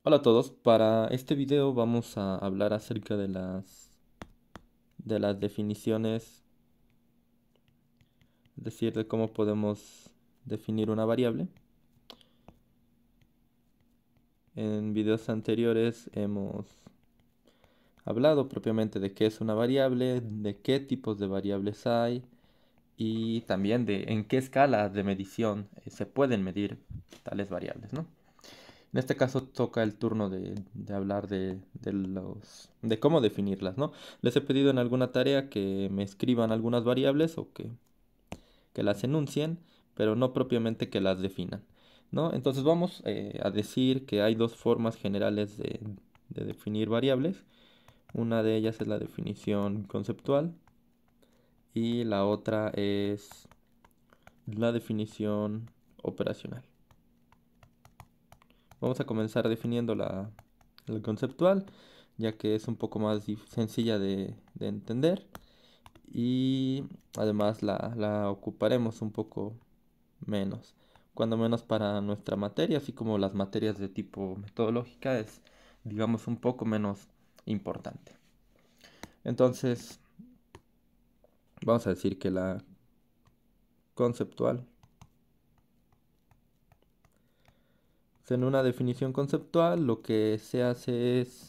Hola a todos, para este video vamos a hablar acerca de las definiciones, es decir, de cómo podemos definir una variable. En videos anteriores hemos hablado propiamente de qué es una variable, de qué tipos de variables hay y también de en qué escala de medición se pueden medir tales variables, ¿no? En este caso toca el turno de hablar de cómo definirlas, ¿no? Les he pedido en alguna tarea que me escriban algunas variables o que las enuncien, pero no propiamente que las definan, ¿no? Entonces vamos a decir que hay dos formas generales de definir variables. Una de ellas es la definición conceptual y la otra es la definición operacional. Vamos a comenzar definiendo la conceptual, ya que es un poco más sencilla de entender y además la ocuparemos un poco menos, cuando menos para nuestra materia, así como las materias de tipo metodológica es, digamos, un poco menos importante. Entonces, vamos a decir que la conceptual, en una definición conceptual, lo que se hace es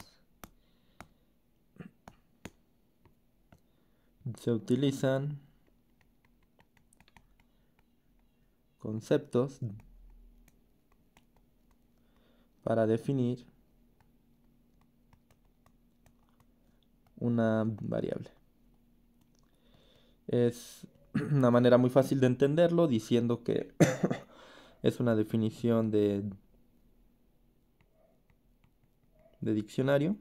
se utilizan conceptos para definir una variable. Es una manera muy fácil de entenderlo diciendo que es una definición de diccionario,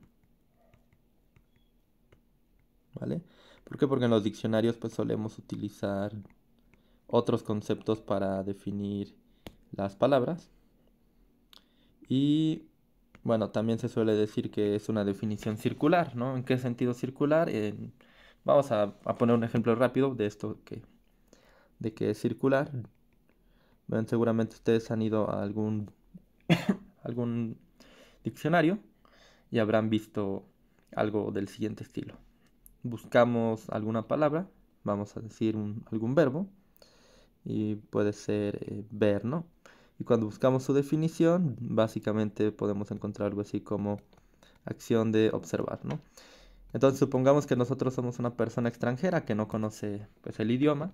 ¿vale? ¿Por qué? Porque en los diccionarios pues solemos utilizar otros conceptos para definir las palabras y bueno, también se suele decir que es una definición circular, ¿no? ¿En qué sentido circular? Vamos a poner un ejemplo rápido de esto de que es circular. Bueno, seguramente ustedes han ido a algún diccionario y habrán visto algo del siguiente estilo. Buscamos alguna palabra, vamos a decir algún verbo, y puede ser ver, ¿no? Y cuando buscamos su definición, básicamente podemos encontrar algo así como acción de observar, ¿no? Entonces supongamos que nosotros somos una persona extranjera que no conoce pues, el idioma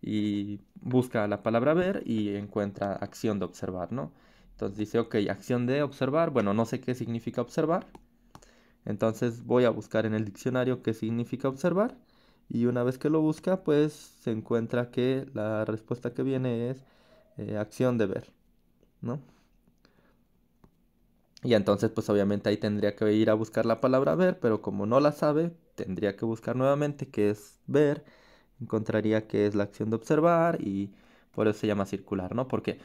y busca la palabra ver y encuentra acción de observar, ¿no? Entonces dice, ok, acción de observar, bueno, no sé qué significa observar, entonces voy a buscar en el diccionario qué significa observar y una vez que lo busca, pues se encuentra que la respuesta que viene es acción de ver, ¿no? Y entonces, pues obviamente ahí tendría que ir a buscar la palabra ver, pero como no la sabe, tendría que buscar nuevamente qué es ver, encontraría que es la acción de observar y por eso se llama circular, ¿no? Porque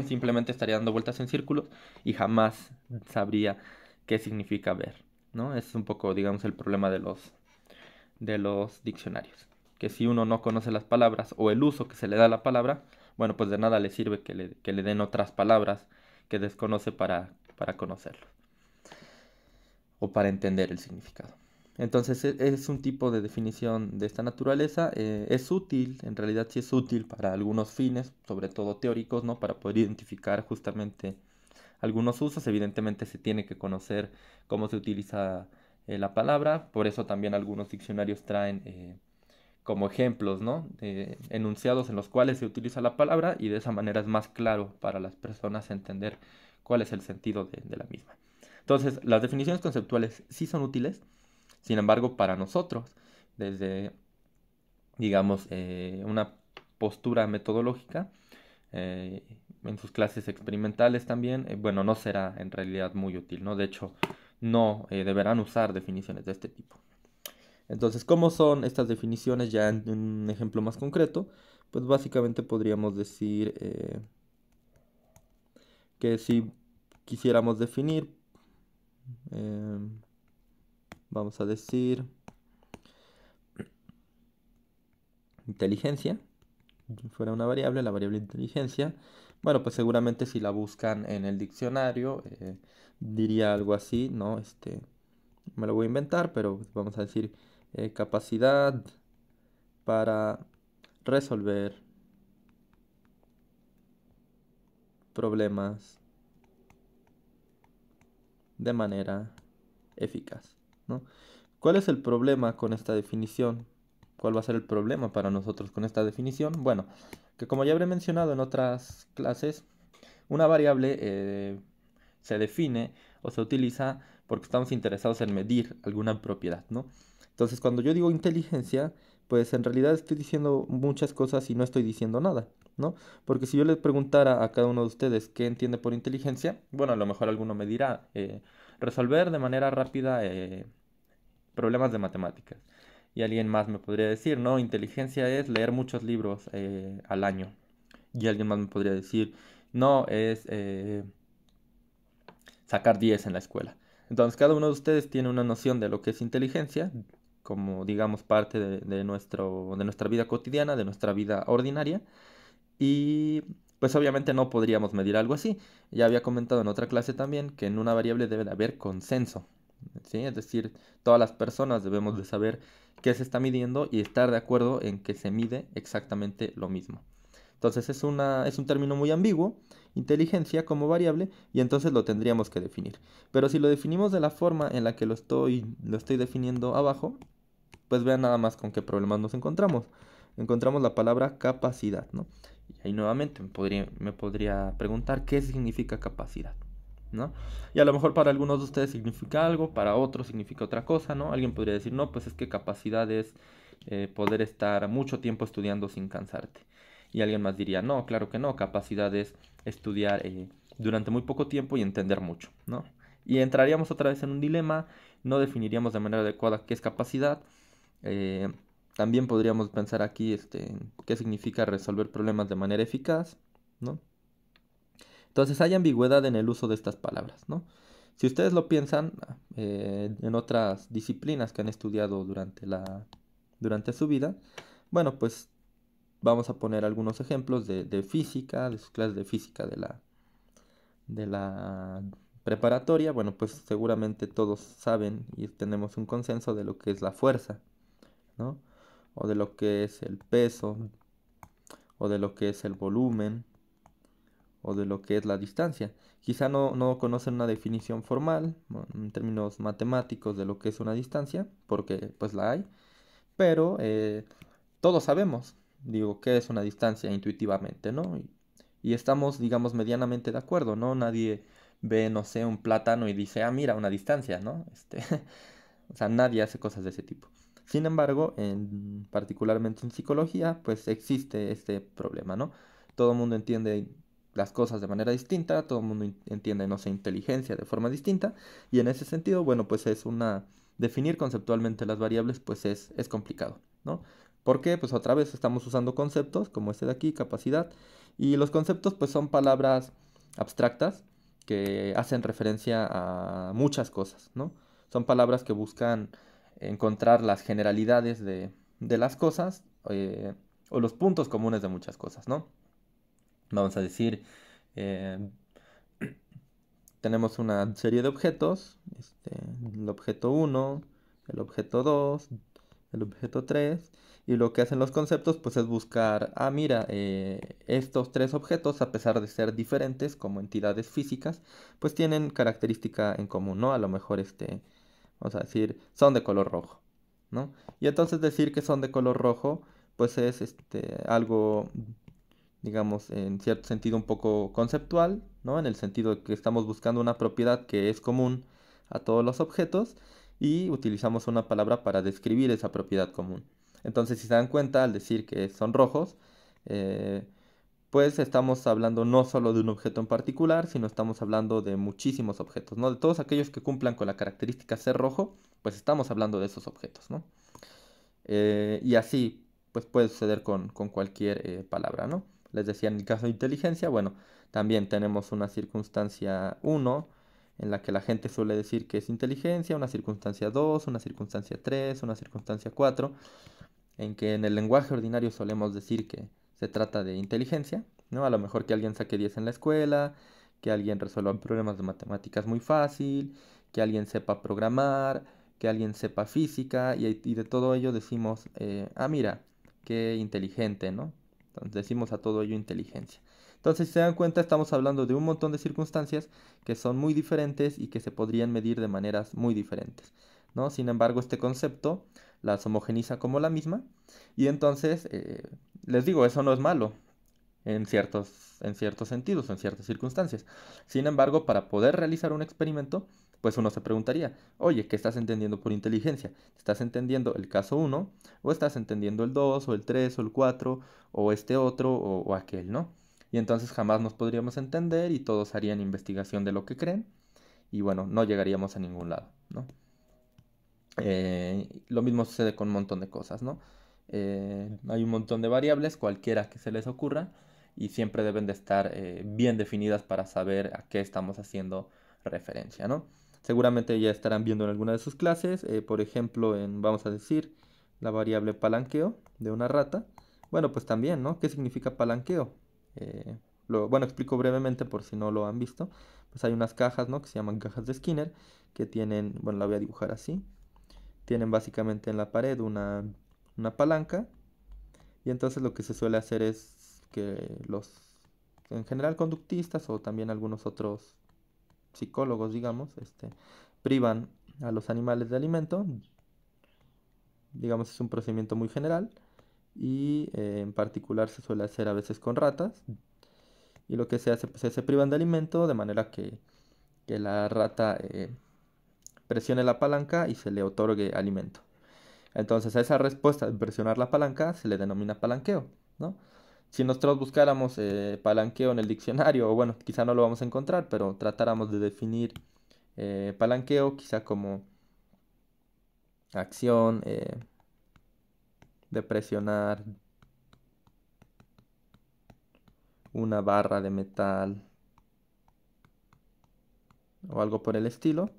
simplemente estaría dando vueltas en círculos y jamás sabría qué significa ver, ¿no? Es un poco, digamos, el problema de los diccionarios. Que si uno no conoce las palabras o el uso que se le da a la palabra, bueno, pues de nada le sirve que le den otras palabras que desconoce para conocerlo o para entender el significado. Entonces es un tipo de definición de esta naturaleza. Es útil, en realidad sí es útil para algunos fines, sobre todo teóricos, ¿no? Para poder identificar justamente algunos usos. Evidentemente se tiene que conocer cómo se utiliza la palabra. Por eso también algunos diccionarios traen como ejemplos, ¿no? Enunciados en los cuales se utiliza la palabra y de esa manera es más claro para las personas entender cuál es el sentido de la misma. Entonces, las definiciones conceptuales sí son útiles, sin embargo, para nosotros, desde, digamos, una postura metodológica, eh, en sus clases experimentales también, bueno, no será en realidad muy útil, ¿no? De hecho, no deberán usar definiciones de este tipo. Entonces, ¿cómo son estas definiciones ya en un ejemplo más concreto? Pues básicamente podríamos decir que si quisiéramos definir, eh, vamos a decir, inteligencia, si fuera una variable, la variable inteligencia, Bueno, pues seguramente si la buscan en el diccionario, diría algo así, ¿no? Me lo voy a inventar, pero vamos a decir capacidad para resolver problemas de manera eficaz, ¿no? ¿Cuál es el problema con esta definición? ¿Cuál va a ser el problema para nosotros con esta definición? Bueno, que como ya habré mencionado en otras clases, una variable se define o se utiliza porque estamos interesados en medir alguna propiedad, ¿no? Entonces, cuando yo digo inteligencia, pues en realidad estoy diciendo muchas cosas y no estoy diciendo nada, ¿no? Porque si yo les preguntara a cada uno de ustedes qué entiende por inteligencia, bueno, a lo mejor alguno me dirá resolver de manera rápida problemas de matemáticas. Y alguien más me podría decir, no, inteligencia es leer muchos libros al año. Y alguien más me podría decir, no, es sacar 10 en la escuela. Entonces, cada uno de ustedes tiene una noción de lo que es inteligencia, como digamos parte de nuestra vida cotidiana, de nuestra vida ordinaria, y pues obviamente no podríamos medir algo así. Ya había comentado en otra clase también que en una variable debe de haber consenso, ¿sí? Es decir, todas las personas debemos de saber qué se está midiendo y estar de acuerdo en que se mide exactamente lo mismo. Entonces es un término muy ambiguo, inteligencia como variable, y entonces lo tendríamos que definir. Pero si lo definimos de la forma en la que lo estoy definiendo abajo, pues vean nada más con qué problemas nos encontramos. Encontramos la palabra capacidad, ¿no? Y ahí nuevamente me podría preguntar qué significa capacidad, ¿no? Y a lo mejor para algunos de ustedes significa algo, para otros significa otra cosa, ¿no? Alguien podría decir, no, pues es que capacidad es poder estar mucho tiempo estudiando sin cansarte. Y alguien más diría, no, claro que no, capacidad es estudiar durante muy poco tiempo y entender mucho, ¿no? Y entraríamos otra vez en un dilema, no definiríamos de manera adecuada qué es capacidad. Eh, También podríamos pensar aquí qué significa resolver problemas de manera eficaz, ¿no? Entonces hay ambigüedad en el uso de estas palabras, ¿no? Si ustedes lo piensan en otras disciplinas que han estudiado durante su vida, bueno, pues vamos a poner algunos ejemplos de física, de sus clases de física de la preparatoria. Bueno, pues seguramente todos saben y tenemos un consenso de lo que es la fuerza, ¿no? O de lo que es el peso, o de lo que es el volumen, o de lo que es la distancia. Quizá no conocen una definición formal, en términos matemáticos, de lo que es una distancia, porque pues la hay, pero todos sabemos, digo, qué es una distancia intuitivamente, ¿no? Y estamos, digamos, medianamente de acuerdo, ¿no? Nadie ve, no sé, un plátano y dice, ah, mira, una distancia, ¿no? O sea, nadie hace cosas de ese tipo. Sin embargo, particularmente en psicología, pues existe este problema, ¿no? Todo el mundo entiende las cosas de manera distinta, todo el mundo entiende, no sé, inteligencia de forma distinta, y en ese sentido, bueno, pues definir conceptualmente las variables, pues es complicado, ¿no? Porque, pues otra vez estamos usando conceptos como este de aquí, capacidad, y los conceptos, pues son palabras abstractas que hacen referencia a muchas cosas, ¿no? Son palabras que buscan encontrar las generalidades de las cosas o los puntos comunes de muchas cosas, ¿no? Vamos a decir, eh, tenemos una serie de objetos, el objeto 1, el objeto 2, el objeto 3, y lo que hacen los conceptos pues es buscar, ah, mira, estos tres objetos, a pesar de ser diferentes como entidades físicas, pues tienen característica en común, ¿no? A lo mejor vamos a decir, son de color rojo, ¿no? Y entonces decir que son de color rojo, pues es algo, digamos, en cierto sentido un poco conceptual, ¿no? En el sentido de que estamos buscando una propiedad que es común a todos los objetos y utilizamos una palabra para describir esa propiedad común. Entonces, si se dan cuenta, al decir que son rojos, eh, pues estamos hablando no solo de un objeto en particular, sino estamos hablando de muchísimos objetos, ¿no? De todos aquellos que cumplan con la característica ser rojo, pues estamos hablando de esos objetos, ¿no? Y así, pues puede suceder con cualquier palabra, ¿no? Les decía, en el caso de inteligencia, bueno, también tenemos una circunstancia uno en la que la gente suele decir que es inteligencia, una circunstancia 2, una circunstancia 3, una circunstancia 4, en que en el lenguaje ordinario solemos decir que se trata de inteligencia, ¿no? A lo mejor que alguien saque 10 en la escuela, que alguien resuelva problemas de matemáticas muy fácil, que alguien sepa programar, que alguien sepa física, y de todo ello decimos, mira, qué inteligente, ¿no? Entonces decimos a todo ello inteligencia. Entonces, si se dan cuenta, estamos hablando de un montón de circunstancias que son muy diferentes y que se podrían medir de maneras muy diferentes, ¿no? Sin embargo, este concepto las homogeniza como la misma, y entonces, les digo, eso no es malo en ciertos sentidos, en ciertas circunstancias. Sin embargo, para poder realizar un experimento, pues uno se preguntaría, oye, ¿qué estás entendiendo por inteligencia? ¿Estás entendiendo el caso uno o estás entendiendo el 2 o el 3 o el 4 o este otro o aquel, ¿no? Y entonces jamás nos podríamos entender y todos harían investigación de lo que creen y bueno, no llegaríamos a ningún lado, ¿no? Lo mismo sucede con un montón de cosas, ¿no? Hay un montón de variables, cualquiera que se les ocurra, y siempre deben de estar bien definidas para saber a qué estamos haciendo referencia, ¿no? Seguramente ya estarán viendo en alguna de sus clases, por ejemplo, vamos a decir, la variable palanqueo de una rata. Bueno, pues también, ¿no? ¿Qué significa palanqueo? Bueno, explico brevemente por si no lo han visto. Pues hay unas cajas, ¿no? Que se llaman cajas de Skinner, que tienen, bueno, la voy a dibujar así. Tienen básicamente en la pared una palanca, y entonces lo que se suele hacer es que en general conductistas o también algunos otros psicólogos, digamos, privan a los animales de alimento. Digamos, es un procedimiento muy general y en particular se suele hacer a veces con ratas. Y lo que se hace, pues se privan de alimento de manera que la rata presione la palanca y se le otorgue alimento. Entonces a esa respuesta de presionar la palanca se le denomina palanqueo, ¿no? Si nosotros buscáramos palanqueo en el diccionario, o bueno, quizá no lo vamos a encontrar, pero tratáramos de definir palanqueo quizá como acción de presionar una barra de metal o algo por el estilo,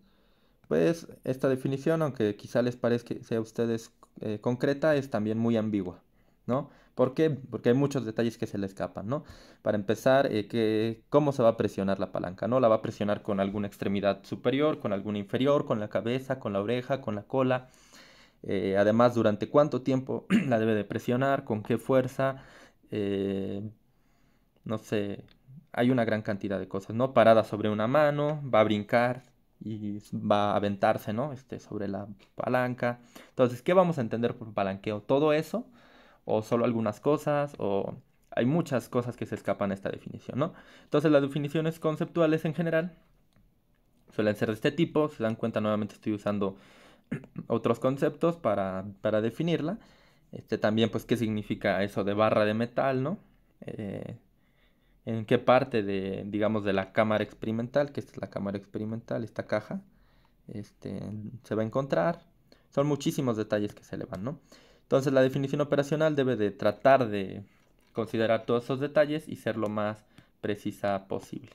pues esta definición, aunque quizá les parezca que sea a ustedes concreta, es también muy ambigua, ¿no? ¿Por qué? Porque hay muchos detalles que se le escapan, ¿no? Para empezar, ¿cómo se va a presionar la palanca? ¿No? ¿La va a presionar con alguna extremidad superior, con alguna inferior, con la cabeza, con la oreja, con la cola? Además, ¿durante cuánto tiempo la debe de presionar? ¿Con qué fuerza? Eh, no sé, hay una gran cantidad de cosas, ¿no? Parada sobre una mano, va a brincar y va a aventarse, ¿no? Sobre la palanca. Entonces, ¿qué vamos a entender por palanqueo? ¿Todo eso? ¿O solo algunas cosas? ¿O hay muchas cosas que se escapan a esta definición, ¿no? Entonces, las definiciones conceptuales en general suelen ser de este tipo. Se dan cuenta, nuevamente estoy usando otros conceptos para definirla. También, pues, ¿qué significa eso de barra de metal, ¿no? En qué parte digamos, de la cámara experimental, que esta es la cámara experimental, esta caja, este, se va a encontrar. Son muchísimos detalles que se le van, ¿no? Entonces la definición operacional debe de tratar de considerar todos esos detalles y ser lo más precisa posible.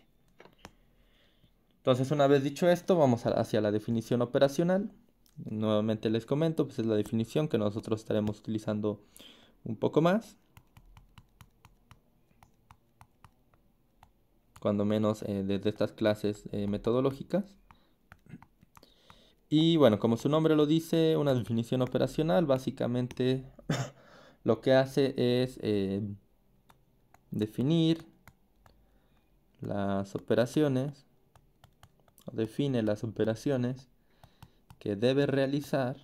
Entonces, una vez dicho esto, vamos hacia la definición operacional. Nuevamente les comento, pues es la definición que nosotros estaremos utilizando un poco más, cuando menos desde estas clases metodológicas. Y bueno, como su nombre lo dice, una definición operacional básicamente lo que hace es definir las operaciones, o define las operaciones que debe realizar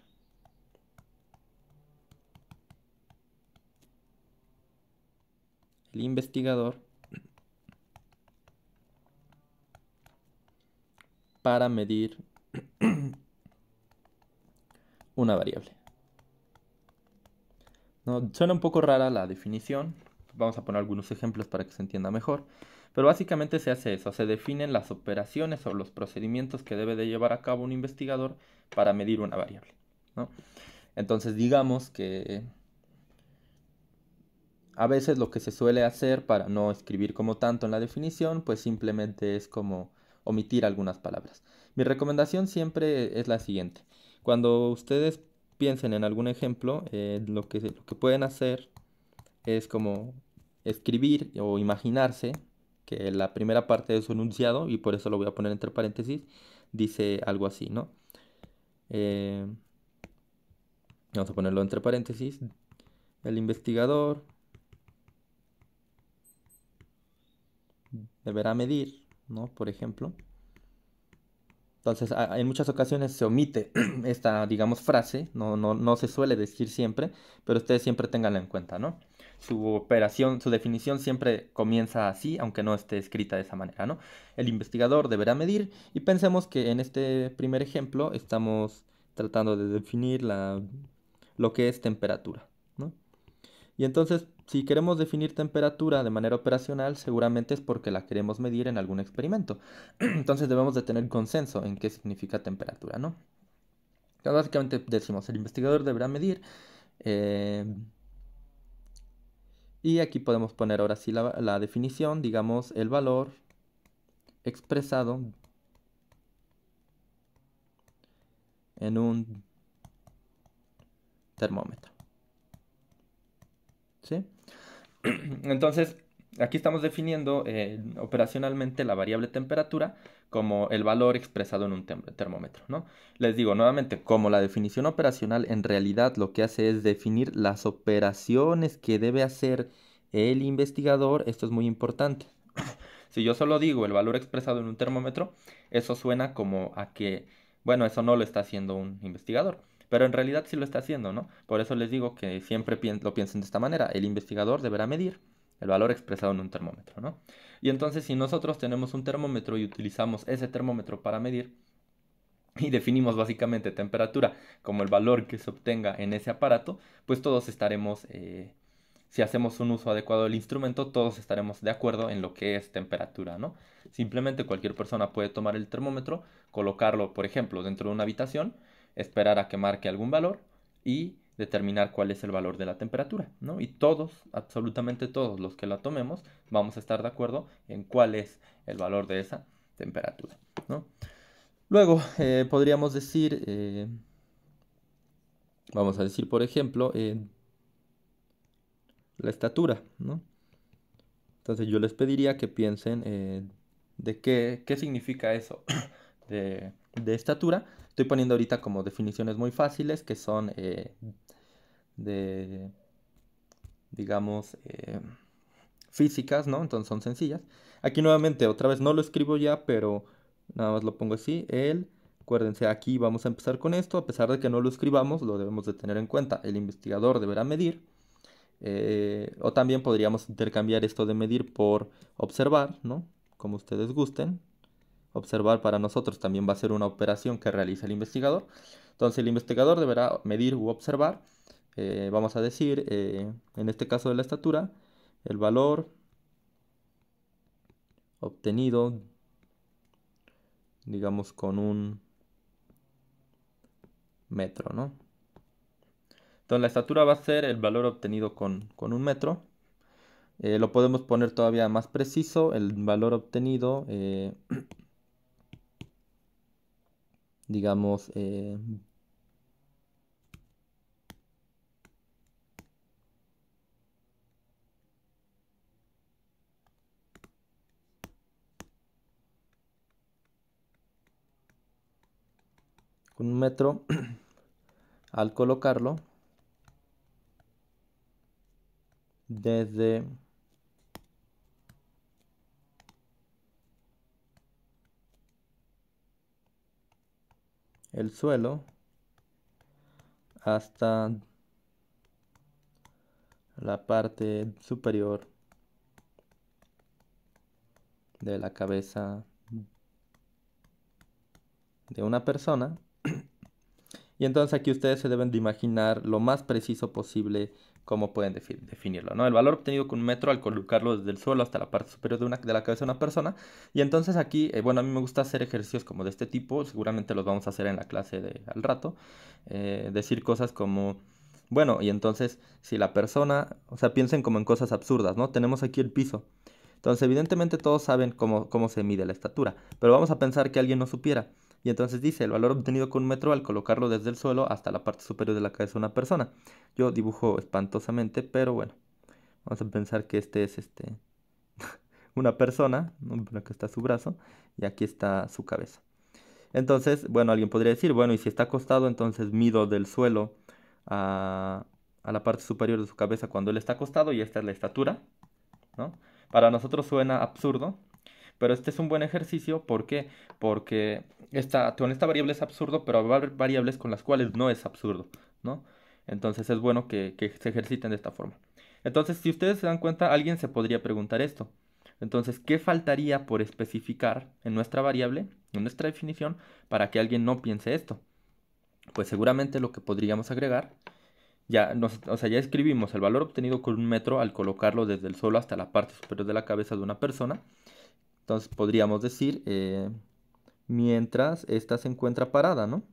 el investigador para medir una variable. ¿No? Suena un poco rara la definición, vamos a poner algunos ejemplos para que se entienda mejor, pero básicamente se hace eso, se definen las operaciones o los procedimientos que debe de llevar a cabo un investigador para medir una variable, ¿no? Entonces digamos que a veces lo que se suele hacer para no escribir como tanto en la definición, pues simplemente es como omitir algunas palabras. Mi recomendación siempre es la siguiente. Cuando ustedes piensen en algún ejemplo, lo que pueden hacer es como escribir o imaginarse que la primera parte de su enunciado, y por eso lo voy a poner entre paréntesis, dice algo así, ¿no? Vamos a ponerlo entre paréntesis. El investigador deberá medir, ¿no? Por ejemplo. Entonces, en muchas ocasiones se omite esta, digamos, frase, no se suele decir siempre, pero ustedes siempre ténganla en cuenta, ¿no? Su operación, su definición siempre comienza así, aunque no esté escrita de esa manera, ¿no? El investigador deberá medir, y pensemos que en este primer ejemplo estamos tratando de definir lo que es temperatura, ¿no? Y entonces, si queremos definir temperatura de manera operacional, seguramente es porque la queremos medir en algún experimento. Entonces debemos de tener consenso en qué significa temperatura, ¿no? Entonces, básicamente decimos, el investigador deberá medir. eh, y aquí podemos poner ahora sí la definición, digamos, el valor expresado en un termómetro. ¿Sí? Entonces, aquí estamos definiendo operacionalmente la variable temperatura como el valor expresado en un termómetro, ¿no? Les digo nuevamente, como la definición operacional en realidad lo que hace es definir las operaciones que debe hacer el investigador, esto es muy importante. Si yo solo digo el valor expresado en un termómetro, eso suena como a que, bueno, eso no lo está haciendo un investigador. Pero en realidad sí lo está haciendo, ¿no? Por eso les digo que siempre lo piensen de esta manera. El investigador deberá medir el valor expresado en un termómetro, ¿no? Y entonces si nosotros tenemos un termómetro y utilizamos ese termómetro para medir y definimos básicamente temperatura como el valor que se obtenga en ese aparato, pues todos estaremos, si hacemos un uso adecuado del instrumento, todos estaremos de acuerdo en lo que es temperatura, ¿no? Simplemente cualquier persona puede tomar el termómetro, colocarlo, por ejemplo, dentro de una habitación, esperar a que marque algún valor y determinar cuál es el valor de la temperatura, ¿no? Y todos, absolutamente todos los que la tomemos, vamos a estar de acuerdo en cuál es el valor de esa temperatura, ¿no? Luego, podríamos decir, vamos a decir, por ejemplo, la estatura, ¿no? Entonces yo les pediría que piensen de qué significa eso de estatura. Estoy poniendo ahorita como definiciones muy fáciles que son de, digamos, físicas, ¿no? Entonces son sencillas. Aquí nuevamente, otra vez no lo escribo ya, pero nada más lo pongo así. Acuérdense, aquí vamos a empezar con esto. A pesar de que no lo escribamos, lo debemos de tener en cuenta. El investigador deberá medir. O también podríamos intercambiar esto de medir por observar, ¿no? Como ustedes gusten. Observar para nosotros también va a ser una operación que realiza el investigador. Entonces el investigador deberá medir u observar. Vamos a decir, en este caso de la estatura, el valor obtenido, digamos, con un metro, ¿no? Entonces la estatura va a ser el valor obtenido con un metro. Lo podemos poner todavía más preciso, el valor obtenido, digamos, con un metro al colocarlo desde el suelo hasta la parte superior de la cabeza de una persona. Y entonces aquí ustedes se deben de imaginar lo más preciso posible cómo pueden definirlo, ¿no? El valor obtenido con un metro al colocarlo desde el suelo hasta la parte superior de la cabeza de una persona. Y entonces aquí, bueno, a mí me gusta hacer ejercicios como de este tipo, seguramente los vamos a hacer en la clase de al rato. Decir cosas como, bueno, y entonces si la persona, o sea, piensen como en cosas absurdas, ¿no? Tenemos aquí el piso. Entonces, evidentemente todos saben cómo se mide la estatura, pero vamos a pensar que alguien no supiera. Y entonces dice, el valor obtenido con un metro al colocarlo desde el suelo hasta la parte superior de la cabeza de una persona. Yo dibujo espantosamente, pero bueno, Vamos a pensar que este es una persona, ¿no? Acá está su brazo y aquí está su cabeza. Entonces, bueno, alguien podría decir, bueno, y si está acostado, entonces mido del suelo a, a la parte superior de su cabeza cuando él está acostado y esta es la estatura, ¿no? Para nosotros suena absurdo, pero este es un buen ejercicio. ¿Por qué? Porque con esta variable es absurdo, pero va a haber variables con las cuales no es absurdo, ¿no? Entonces es bueno que se ejerciten de esta forma. Entonces, si ustedes se dan cuenta, alguien se podría preguntar esto. Entonces, ¿qué faltaría por especificar en nuestra variable, en nuestra definición, para que alguien no piense esto? Pues seguramente lo que podríamos agregar, o sea, ya escribimos el valor obtenido con un metro al colocarlo desde el suelo hasta la parte superior de la cabeza de una persona. Entonces podríamos decir, mientras ésta se encuentra parada, ¿no?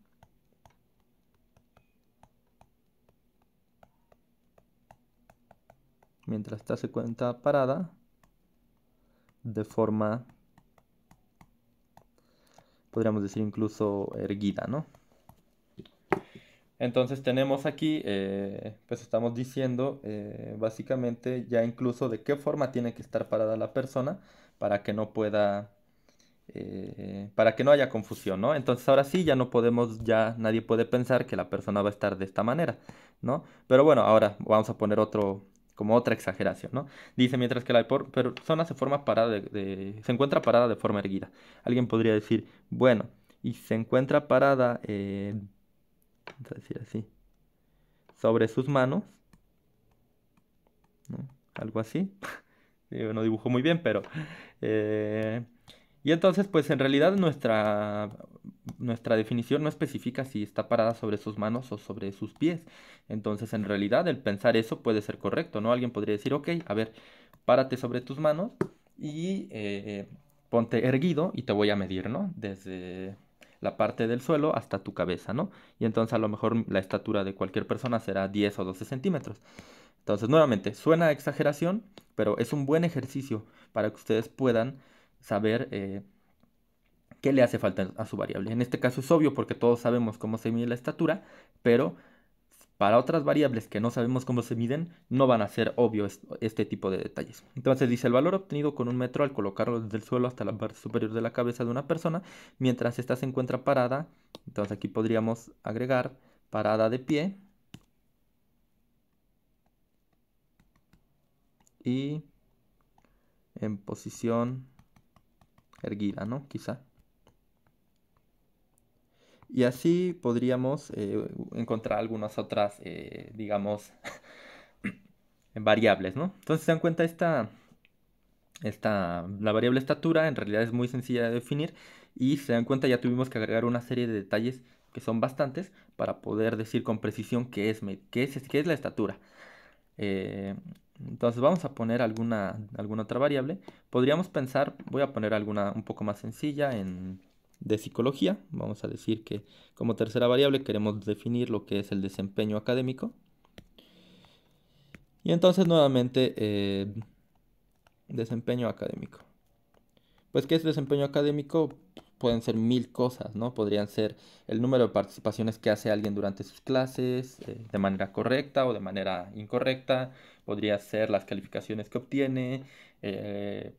Mientras ésta se encuentra parada de forma, podríamos decir incluso erguida, ¿no? Entonces tenemos aquí, pues estamos diciendo básicamente ya incluso de qué forma tiene que estar parada la persona para que no pueda, para que no haya confusión, ¿no? Entonces ahora sí ya no podemos, ya nadie puede pensar que la persona va a estar de esta manera, ¿no? Pero bueno, ahora vamos a poner como otra exageración, ¿no? Dice, mientras que la persona se forma parada se encuentra parada de forma erguida. Alguien podría decir, bueno, y se encuentra parada, vamos a decir así, sobre sus manos, ¿no? Algo así. Yo no dibujo muy bien, pero... eh, y entonces, pues en realidad nuestra definición no especifica si está parada sobre sus manos o sobre sus pies. Entonces, en realidad, el pensar eso puede ser correcto, ¿no? Alguien podría decir, ok, a ver, párate sobre tus manos y ponte erguido y te voy a medir, ¿no? Desde la parte del suelo hasta tu cabeza, ¿no? Y entonces a lo mejor la estatura de cualquier persona será 10 o 12 centímetros. Entonces, nuevamente, suena a exageración, pero es un buen ejercicio para que ustedes puedan saber qué le hace falta a su variable. En este caso es obvio porque todos sabemos cómo se mide la estatura, pero para otras variables que no sabemos cómo se miden, no van a ser obvios este tipo de detalles. Entonces dice el valor obtenido con un metro al colocarlo desde el suelo hasta la parte superior de la cabeza de una persona, mientras ésta se encuentra parada. Entonces aquí podríamos agregar parada de pie y en posición erguida, ¿no? Quizá. Y así podríamos encontrar algunas otras, digamos, variables, ¿no? Entonces se dan cuenta la variable estatura en realidad es muy sencilla de definir y se dan cuenta ya tuvimos que agregar una serie de detalles que son bastantes para poder decir con precisión qué es la estatura. Eh, entonces vamos a poner alguna otra variable. Podríamos pensar, voy a poner alguna un poco más sencilla de psicología. Vamos a decir que como tercera variable queremos definir lo que es el desempeño académico. Y entonces nuevamente desempeño académico. Pues, ¿qué es desempeño académico? Pueden ser mil cosas, ¿no? Podrían ser el número de participaciones que hace alguien durante sus clases, de manera correcta o de manera incorrecta. Podría ser las calificaciones que obtiene. eh,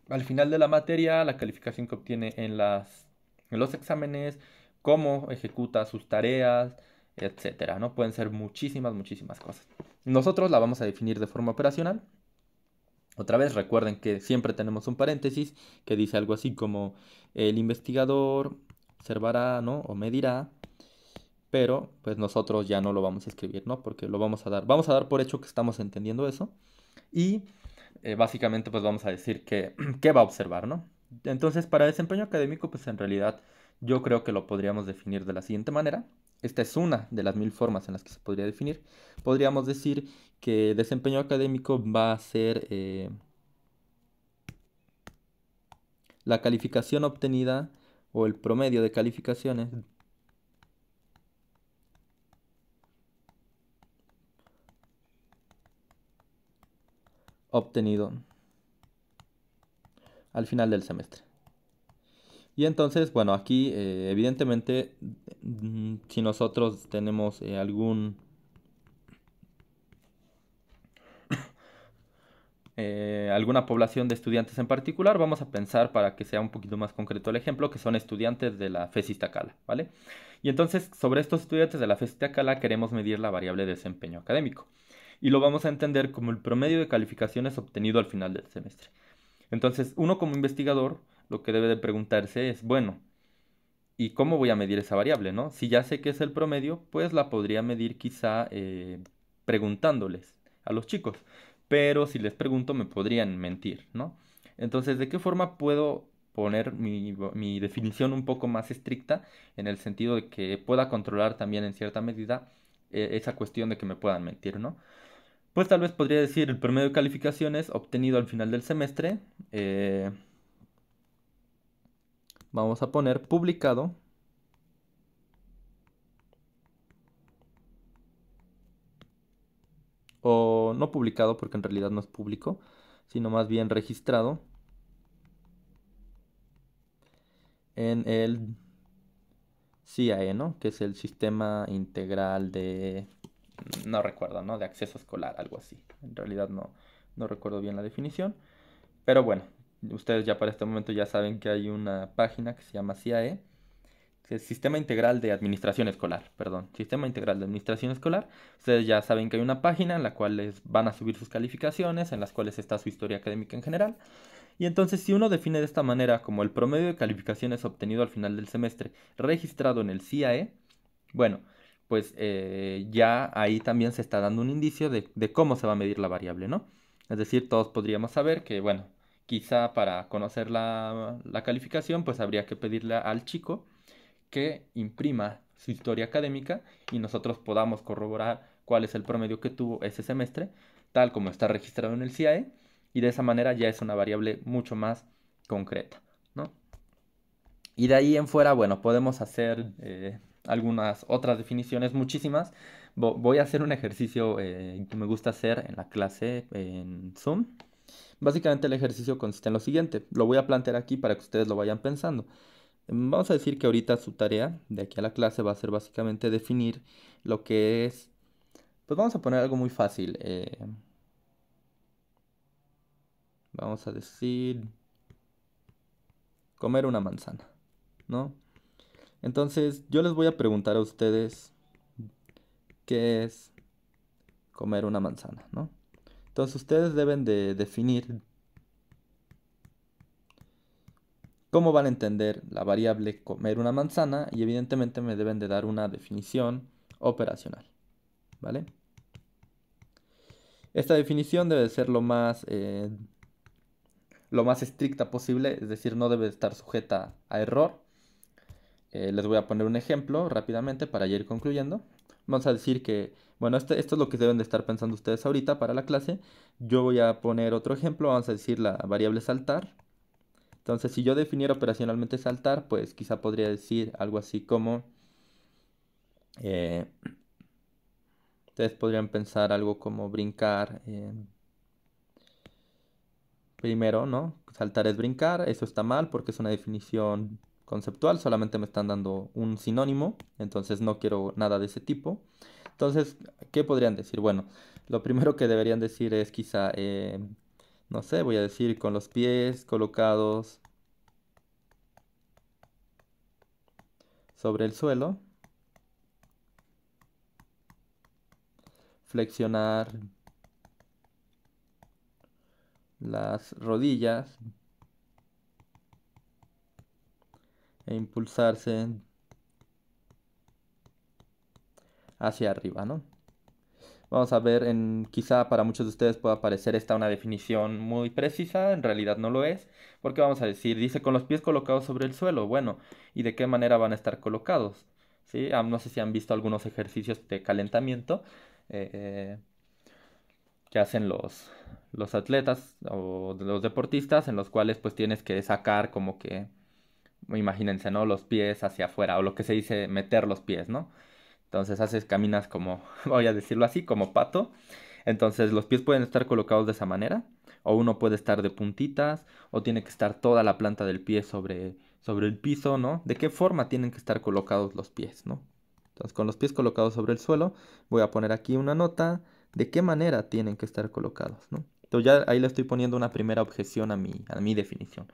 Al final de la materia, la calificación que obtiene en los exámenes, cómo ejecuta sus tareas, etcétera, ¿no? Pueden ser muchísimas, muchísimas cosas. Nosotros la vamos a definir de forma operacional. Otra vez recuerden que siempre tenemos un paréntesis que dice algo así como el investigador observará, ¿no? O medirá, pero pues nosotros ya no lo vamos a escribir, ¿no? Porque vamos a dar por hecho que estamos entendiendo eso y básicamente pues vamos a decir que qué va a observar, ¿no? Entonces para desempeño académico pues en realidad yo creo que lo podríamos definir de la siguiente manera. Esta es una de las mil formas en las que se podría definir. Podríamos decir que desempeño académico va a ser la calificación obtenida o el promedio de calificaciones obtenido al final del semestre. Y entonces, bueno, aquí evidentemente si nosotros tenemos alguna población de estudiantes en particular. Vamos a pensar, para que sea un poquito más concreto el ejemplo, que son estudiantes de la FES Iztacala, ¿vale? Y entonces, sobre estos estudiantes de la FES Iztacala queremos medir la variable de desempeño académico. Y lo vamos a entender como el promedio de calificaciones obtenido al final del semestre. Entonces, uno como investigador, lo que debe de preguntarse es, bueno, ¿y cómo voy a medir esa variable, no? Si ya sé que es el promedio, pues la podría medir quizá preguntándoles a los chicos. Pero si les pregunto, me podrían mentir, ¿no? Entonces, ¿de qué forma puedo poner mi definición un poco más estricta en el sentido de que pueda controlar también en cierta medida esa cuestión de que me puedan mentir, ¿no? Pues tal vez podría decir el promedio de calificaciones obtenido al final del semestre. Vamos a poner publicado. O no publicado, porque en realidad no es público, sino más bien registrado en el CIAE, ¿no? Que es el Sistema Integral de... No recuerdo, ¿no? De acceso escolar, algo así. En realidad no recuerdo bien la definición. Pero bueno, ustedes ya para este momento ya saben que hay una página que se llama CIAE, que es Sistema Integral de Administración Escolar, perdón, Sistema Integral de Administración Escolar. Ustedes ya saben que hay una página en la cual les van a subir sus calificaciones, en las cuales está su historia académica en general. Y entonces, si uno define de esta manera como el promedio de calificaciones obtenido al final del semestre registrado en el CIAE, bueno, pues ya ahí también se está dando un indicio de cómo se va a medir la variable, ¿no? Es decir, todos podríamos saber que, bueno, quizá para conocer la calificación, pues habría que pedirle al chico que imprima su historia académica y nosotros podamos corroborar cuál es el promedio que tuvo ese semestre, tal como está registrado en el CIAE, y de esa manera ya es una variable mucho más concreta, ¿no? Y de ahí en fuera, bueno, podemos hacer algunas otras definiciones, muchísimas. Voy a hacer un ejercicio que me gusta hacer en la clase en Zoom. Básicamente el ejercicio consiste en lo siguiente. Lo voy a plantear aquí para que ustedes lo vayan pensando. Vamos a decir que ahorita su tarea de aquí a la clase va a ser básicamente definir lo que es, pues vamos a poner algo muy fácil. Vamos a decir comer una manzana, ¿no? Entonces yo les voy a preguntar a ustedes qué es comer una manzana, ¿no? Entonces ustedes deben de definir cómo van a entender la variable comer una manzana y evidentemente me deben de dar una definición operacional, ¿vale? Esta definición debe ser lo más estricta posible, es decir, no debe estar sujeta a error. Les voy a poner un ejemplo rápidamente para ya ir concluyendo. Vamos a decir que, bueno, esto es lo que deben de estar pensando ustedes ahorita para la clase. Yo voy a poner otro ejemplo, vamos a decir la variable saltar. Entonces, si yo definiera operacionalmente saltar, pues quizá podría decir algo así como... ustedes podrían pensar algo como brincar. Primero, ¿no? Saltar es brincar, eso está mal porque es una definición conceptual, solamente me están dando un sinónimo, entonces no quiero nada de ese tipo. Entonces, ¿qué podrían decir? Bueno, lo primero que deberían decir es quizá, no sé, voy a decir con los pies colocados sobre el suelo, flexionar las rodillas e impulsarse hacia arriba, ¿no? Vamos a ver, quizá para muchos de ustedes pueda parecer esta una definición muy precisa, en realidad no lo es, porque vamos a decir, dice con los pies colocados sobre el suelo, bueno, ¿y de qué manera van a estar colocados? ¿Sí? No sé si han visto algunos ejercicios de calentamiento eh, que hacen los atletas o los deportistas, en los cuales pues tienes que sacar como que, imagínense, ¿no? Los pies hacia afuera, o lo que se dice meter los pies, ¿no? Entonces caminas como, voy a decirlo así, como pato. Entonces los pies pueden estar colocados de esa manera, o uno puede estar de puntitas, o tiene que estar toda la planta del pie sobre el piso, ¿no? ¿De qué forma tienen que estar colocados los pies, ¿no? Entonces con los pies colocados sobre el suelo, voy a poner aquí una nota de qué manera tienen que estar colocados, ¿no? Entonces ya ahí le estoy poniendo una primera objeción a mi definición.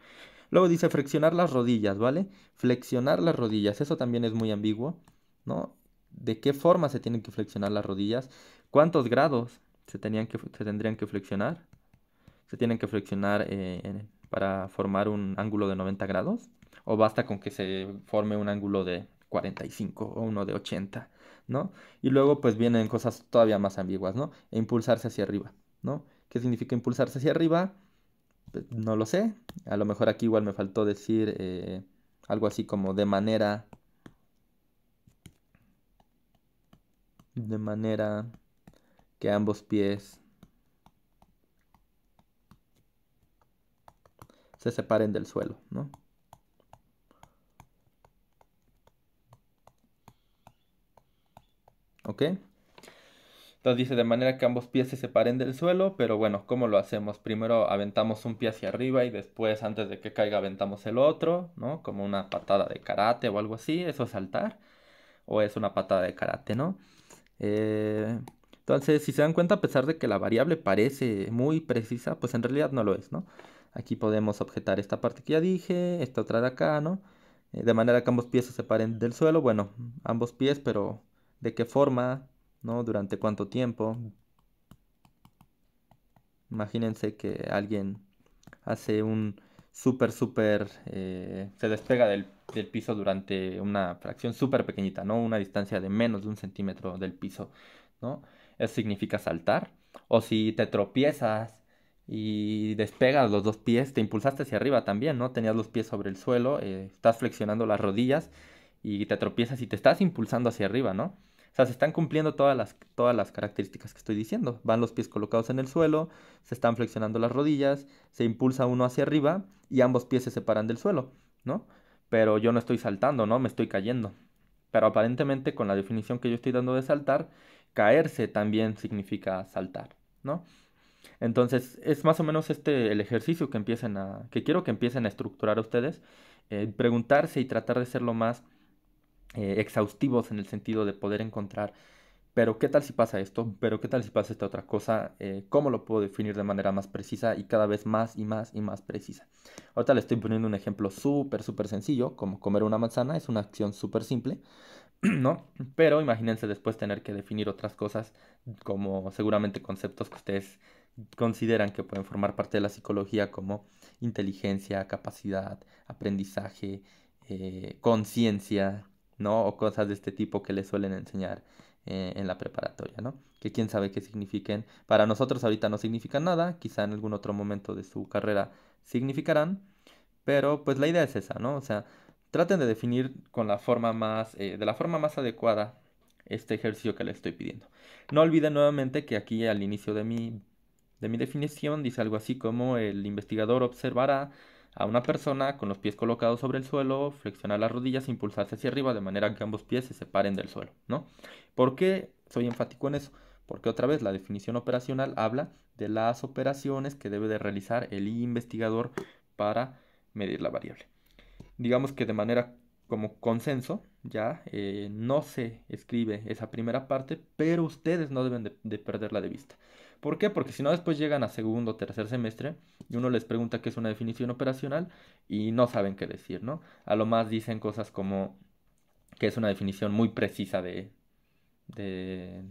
Luego dice flexionar las rodillas, ¿vale? Flexionar las rodillas, eso también es muy ambiguo, ¿no? ¿De qué forma se tienen que flexionar las rodillas? ¿Cuántos grados se tendrían que flexionar? ¿Se tienen que flexionar para formar un ángulo de 90 grados? ¿O basta con que se forme un ángulo de 45 o uno de 80, ¿no? Y luego pues vienen cosas todavía más ambiguas, ¿no? E impulsarse hacia arriba, ¿no? ¿Qué significa impulsarse hacia arriba? Pues, no lo sé. A lo mejor aquí igual me faltó decir algo así como de manera que ambos pies se separen del suelo, ¿no? ¿Ok? Entonces dice de manera que ambos pies se separen del suelo, pero bueno, ¿cómo lo hacemos? Primero aventamos un pie hacia arriba y después antes de que caiga aventamos el otro, ¿no? Como una patada de karate o algo así, ¿eso es saltar? ¿O es una patada de karate, ¿no? Eh, entonces, si se dan cuenta, a pesar de que la variable parece muy precisa, pues en realidad no lo es, ¿no? Aquí podemos objetar esta parte que ya dije, esta otra de acá, ¿no? De manera que ambos pies se separen del suelo, bueno, ambos pies, pero ¿de qué forma? ¿No? ¿Durante cuánto tiempo? Imagínense que alguien hace un se despega del piso durante una fracción súper pequeñita, ¿no? Una distancia de menos de un centímetro del piso, ¿no? Eso significa saltar. O si te tropiezas y despegas los dos pies, te impulsaste hacia arriba también, ¿no? Tenías los pies sobre el suelo, estás flexionando las rodillas y te tropiezas y te estás impulsando hacia arriba, ¿no? O sea, se están cumpliendo todas las características que estoy diciendo. Van los pies colocados en el suelo, se están flexionando las rodillas, se impulsa uno hacia arriba y ambos pies se separan del suelo, ¿no? Pero yo no estoy saltando, ¿no? Me estoy cayendo. Pero aparentemente con la definición que yo estoy dando de saltar, caerse también significa saltar, ¿no? Entonces es más o menos este el ejercicio que quiero que empiecen a estructurar ustedes, preguntarse y tratar de ser lo más exhaustivos en el sentido de poder encontrar pero ¿qué tal si pasa esto? ¿Pero qué tal si pasa esta otra cosa? ¿Cómo lo puedo definir de manera más precisa y cada vez más y más y más precisa? Ahorita le estoy poniendo un ejemplo súper sencillo, como comer una manzana, es una acción súper simple, ¿no? Pero imagínense después tener que definir otras cosas como seguramente conceptos que ustedes consideran que pueden formar parte de la psicología como inteligencia, capacidad, aprendizaje, conciencia, ¿no? O cosas de este tipo que les suelen enseñar en la preparatoria, ¿no? Que quién sabe qué signifiquen. Para nosotros ahorita no significan nada, quizá en algún otro momento de su carrera significarán, pero pues la idea es esa, ¿no? O sea, traten de definir de la forma más adecuada este ejercicio que les estoy pidiendo. No olviden nuevamente que aquí al inicio de mi definición dice algo así como el investigador observará a una persona con los pies colocados sobre el suelo, flexionar las rodillas e impulsarse hacia arriba de manera que ambos pies se separen del suelo, ¿no? ¿Por qué soy enfático en eso? Porque otra vez la definición operacional habla de las operaciones que debe de realizar el investigador para medir la variable. Digamos que de manera como consenso, ya no se escribe esa primera parte, pero ustedes no deben de perderla de vista. ¿Por qué? Porque si no después llegan a segundo o tercer semestre y uno les pregunta qué es una definición operacional y no saben qué decir, ¿no? A lo más dicen cosas como que es una definición muy precisa de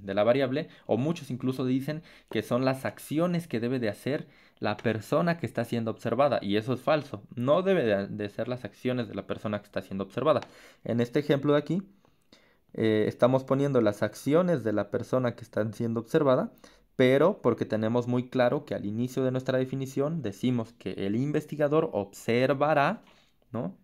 la variable, o muchos incluso dicen que son las acciones que debe de hacer la persona que está siendo observada, y eso es falso, no debe de ser las acciones de la persona que está siendo observada. En este ejemplo de aquí, estamos poniendo las acciones de la persona que está siendo observada, pero porque tenemos muy claro que al inicio de nuestra definición decimos que el investigador observará, ¿no?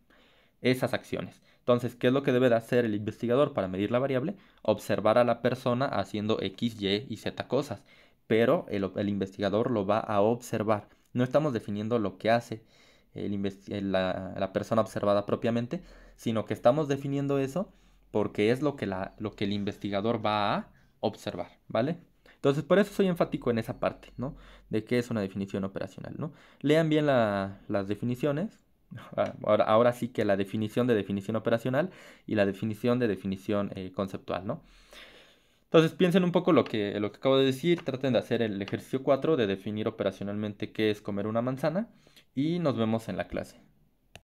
Esas acciones. Entonces, ¿qué es lo que debe de hacer el investigador para medir la variable? Observar a la persona haciendo X, Y y Z cosas, pero el investigador lo va a observar. No estamos definiendo lo que hace la persona observada propiamente, sino que estamos definiendo eso porque es lo que el investigador va a observar, ¿vale? Entonces, por eso soy enfático en esa parte, ¿no? De qué es una definición operacional, ¿no? Lean bien las definiciones, ahora sí que la definición de definición operacional y la definición de definición conceptual, ¿no? Entonces piensen un poco lo que acabo de decir, traten de hacer el ejercicio 4 de definir operacionalmente qué es comer una manzana y nos vemos en la clase.